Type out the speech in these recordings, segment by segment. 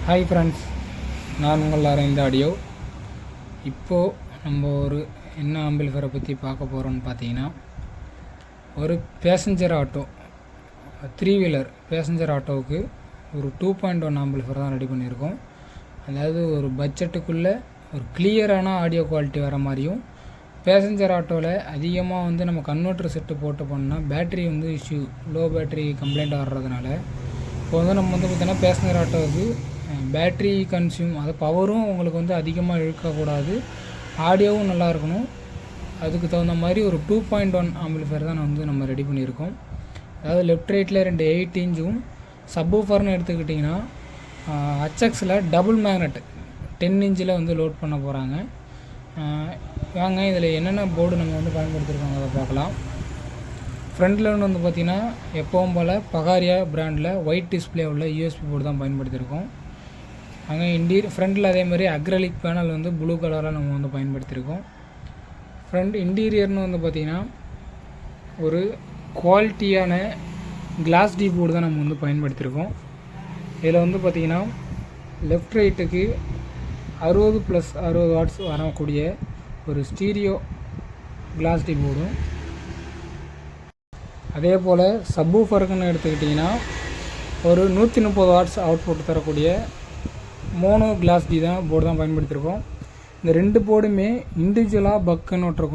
Hi friends, நான் உங்கள் Aravind audio. இப்போது நம்ம ஒரு என்ன ஆம்பிளிஃபையரை பற்றி பார்க்க போகிறோம்னு பார்த்தீங்கன்னா, ஒரு பேசஞ்சர் ஆட்டோ 3 வீலர் பேசஞ்சர் ஆட்டோவுக்கு ஒரு 2.1 ஆம்பிளிஃபையர் தான் ரெடி பண்ணியிருக்கோம். அதாவது ஒரு பட்ஜெட்டுக்குள்ளே ஒரு கிளியரான ஆடியோ குவாலிட்டி வர மாதிரியும், பேசஞ்சர் ஆட்டோவில் அதிகமாக வந்து நம்ம கன்வெர்ட்டர் செட்டு போட்டு பண்ணால் பேட்ரி வந்து இஷ்யூ, லோ பேட்ரி கம்ப்ளைண்ட் வர்றதுனால இப்போ வந்து நம்ம வந்து பார்த்திங்கன்னா பேசஞ்சர் ஆட்டோவுக்கு பேட்ரி கன்சியூம், அது பவரும் உங்களுக்கு வந்து அதிகமாக இழுக்கக்கூடாது, ஆடியோவும் நல்லா இருக்கணும். அதுக்கு தகுந்த மாதிரி ஒரு 2.1 ஆம்பிளிஃபையர் தான் வந்து நம்ம ரெடி பண்ணியிருக்கோம். அதாவது லெஃப்ட் ரைட்டில் 2 8 இன்ச்சும் சப்வூஃபர்னு எடுத்துக்கிட்டிங்கன்னா ஹச்எக்ஸில் டபுள் மேக்னெட் 10 இன்ச்சில் வந்து லோட் பண்ண போகிறாங்க. வாங்க இதில் என்னென்ன போர்டு நம்ம வந்து பயன்படுத்தியிருக்கோங்க அதை பார்க்கலாம். ஃப்ரண்டில் வந்து பார்த்திங்கன்னா எப்பவும் போல் பகாரியா பிராண்டில் ஒயிட் டிஸ்பிளே உள்ள யூஎஸ்பி போர்டு தான் பயன்படுத்தியிருக்கோம். அங்கே ஃப்ரண்டில் அதே மாதிரி அக்ரலிக் பேனல் வந்து ப்ளூ கலரில் நம்ம வந்து பயன்படுத்தியிருக்கோம். ஃப்ரண்ட் இன்டீரியர்னு வந்து பார்த்திங்கன்னா ஒரு குவாலிட்டியான கிளாஸ் டி போர்டு தான் நம்ம வந்து பயன்படுத்தியிருக்கோம். இதில் வந்து பார்த்திங்கன்னா லெஃப்ட் ரைட்டுக்கு 60+60 வாட்ஸ் வரக்கூடிய ஒரு ஸ்டீரியோ கிளாஸ் டி போர்டும், அதே போல் சப்வூஃபருக்குன்னு எடுத்துக்கிட்டிங்கன்னா ஒரு 130 வாட்ஸ் அவுட்புட் தரக்கூடிய மோனோ கிளாஸ் டி தான் போர்டு தான் பயன்படுத்தியிருக்கோம். இந்த 2 போர்டுமே இண்டிவிஜுவலாக பக் கன்வெர்ட்டர்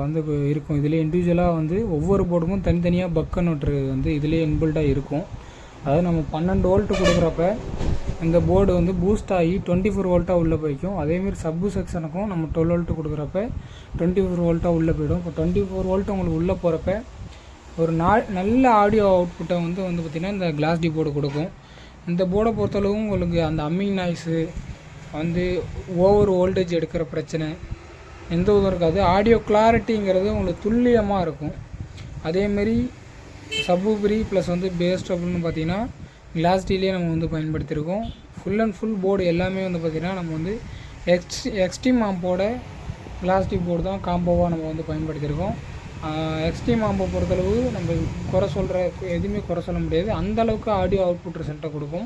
வந்து இருக்கும். இதிலே இண்டிவிஜுவலாக வந்து ஒவ்வொரு போர்டுக்கும் தனித்தனியாக பக் கன்வெர்ட்டர் வந்து இதிலே இன்பில்டாக இருக்கும். அதாவது நம்ம 12 வோல்ட் கொடுக்குறப்ப இந்த போர்டு வந்து பூஸ்ட் ஆகி 24 வோல்ட்டாக உள்ளே போய்க்கும். அதேமாரி சப்பு செக்ஷனுக்கும் நம்ம 12 வோல்ட் கொடுக்குறப்ப 24 வோல்ட்டாக உள்ளே போய்டும். இப்போ 24 வோல்ட் உங்களுக்கு உள்ளே போகிறப்ப ஒரு நல்ல ஆடியோ அவுட்புட்டை வந்து பார்த்திங்கன்னா இந்த கிளாஸ் டி போர்டு கொடுக்கும். இந்த போர்டை பொறுத்தளவும் உங்களுக்கு அந்த அம்மிங் நாய்ஸு வந்து ஓவர் வோல்டேஜ் எடுக்கிற பிரச்சனை எந்த இதுவும் இருக்காது. ஆடியோ கிளாரிட்டிங்கிறது உங்களுக்கு துல்லியமாக இருக்கும். அதேமாரி சப்வூஃபர் ப்ளஸ் வந்து பேஸ் ட்ரபிள்னு பார்த்திங்கன்னா கிளாஸ் டிலே நம்ம வந்து பயன்படுத்தியிருக்கோம். ஃபுல் அண்ட் ஃபுல் போர்டு எல்லாமே வந்து பார்த்திங்கன்னா நம்ம வந்து எக்ஸ்ட்ரீம் ஆம்போட கிளாஸ் டி போர்டு தான் காம்போவாக நம்ம வந்து பயன்படுத்தியிருக்கோம். எக்ஸ்ட்ரீம் ஆம்பை பொறுத்தளவு நம்ம எதுவுமே குறை சொல்ல முடியாது, அந்தளவுக்கு ஆடியோ அவுட்புட் ரிசல்ட்டை கொடுக்கும்.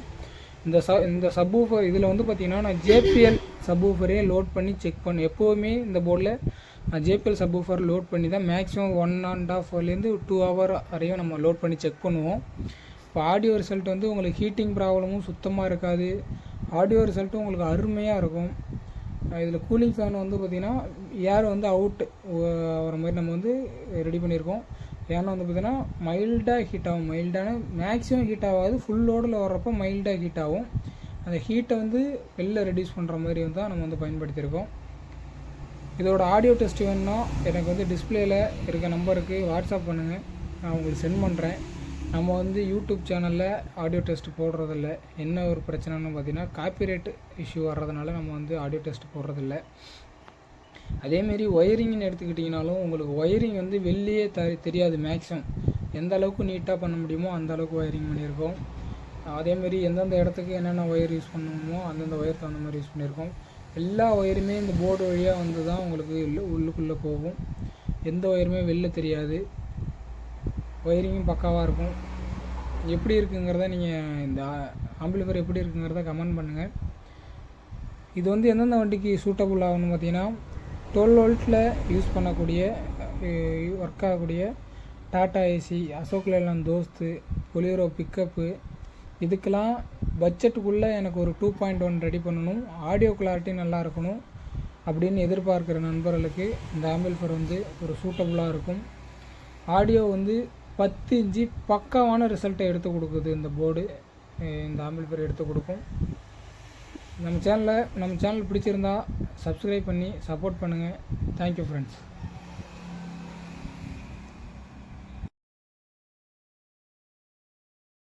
இந்த சப்வூஃபர் இதில் வந்து பார்த்திங்கன்னா நான் ஜேபிஎல் சப்வூஃபரே லோட் பண்ணி செக் பண்ணி, எப்போவுமே இந்த போர்டில் நான் ஜேபிஎல் சப்வூஃபர் லோட் பண்ணி தான் மேக்ஸிமம் 1.5 2 ஹவர் வரையும் நம்ம லோட் பண்ணி செக் பண்ணுவோம். இப்போ ஆடியோ ரிசல்ட் வந்து உங்களுக்கு ஹீட்டிங் ப்ராப்ளமும் சுத்தமாக இருக்காது, ஆடியோ ரிசல்ட்டும் உங்களுக்கு அருமையாக இருக்கும். இதில் கூலிங் ஃபேன் வந்து பார்த்திங்கன்னா ஏர் வந்து அவுட் வர மாதிரி நம்ம வந்து ரெடி பண்ணியிருக்கோம். ஏன்னா வந்து பார்த்திங்கன்னா மைல்டாக ஹீட் ஆகும், மேக்ஸிமம் ஹீட் ஆகாது, ஃபுல் லோடில் வர்றப்போ மைல்டாக ஹீட் ஆகும். அந்த ஹீட்டை வந்து வெளில ரெடியூஸ் பண்ணுற மாதிரி வந்து தான் நம்ம வந்து பயன்படுத்தியிருக்கோம். இதோட ஆடியோ டெஸ்ட் வேணுன்னா எனக்கு வந்து டிஸ்பிளேயில் இருக்க நம்பருக்கு வாட்ஸ்அப் பண்ணுங்கள், நான் உங்களுக்கு சென்ட் பண்ணுறேன். நம்ம வந்து யூடியூப் சேனலில் ஆடியோ டெஸ்ட் போடுறதில்ல. என்ன ஒரு பிரச்சனைன்னு பார்த்திங்கன்னா காப்பிரைட் இஷ்யூ வர்றதுனால நம்ம வந்து ஆடியோ டெஸ்ட் போடுறதில்ல. அதேமாரி ஒயரிங்னு எடுத்துக்கிட்டிங்கனாலும் உங்களுக்கு ஒயரிங் வந்து வெளியே தெரியாது. மேக்ஸிமம் எந்த அளவுக்கு நீட்டாக பண்ண முடியுமோ அந்த அளவுக்கு ஒயரிங் பண்ணியிருக்கோம். அதேமாரி எந்தெந்த இடத்துக்கு என்னென்ன ஒயர் யூஸ் பண்ணணுமோ அந்தந்த ஒயர் தகுந்த மாதிரி யூஸ் பண்ணியிருக்கோம். எல்லா ஒயருமே இந்த போர்டு வழியாக வந்து தான் உங்களுக்கு உள்ளுக்குள்ளே போகும், எந்த ஒயருமே வெளில தெரியாது, ஒயரிங்கும் பக்காவாக இருக்கும். எப்படி இருக்குங்கிறத நீங்கள் இந்த ஆம்பிளிஃபையர் எப்படி இருக்குங்கிறத கமெண்ட் பண்ணுங்கள். இது வந்து எந்தெந்த வண்டிக்கு சூட்டபுள் ஆகணும்னு பார்த்தீங்கன்னா 12 வோல்ட்டில் யூஸ் பண்ணக்கூடிய ஒர்க் ஆகக்கூடிய Tata Ace, Ashok Leyland Dost, Bolero pickup, இதுக்கெல்லாம் பட்ஜெட்டுக்குள்ளே எனக்கு ஒரு 2.1 ரெடி பண்ணணும், ஆடியோ கிளாரிட்டி நல்லா இருக்கணும் அப்படின்னு எதிர்பார்க்குற நண்பர்களுக்கு இந்த ஆம்பிளிஃபையர் வந்து ஒரு சூட்டபுளாக இருக்கும். ஆடியோ வந்து 10 இன்ச்சு பக்காவான ரிசல்ட்டை எடுத்து கொடுக்குது இந்த போர்டு, இந்த ஆம்பிளிஃபையர் எடுத்து கொடுக்கும். நம்ம சேனல் பிடிச்சிருந்தா சப்ஸ்கிரைப் பண்ணி சப்போர்ட் பண்ணுங்கள். Thank you friends.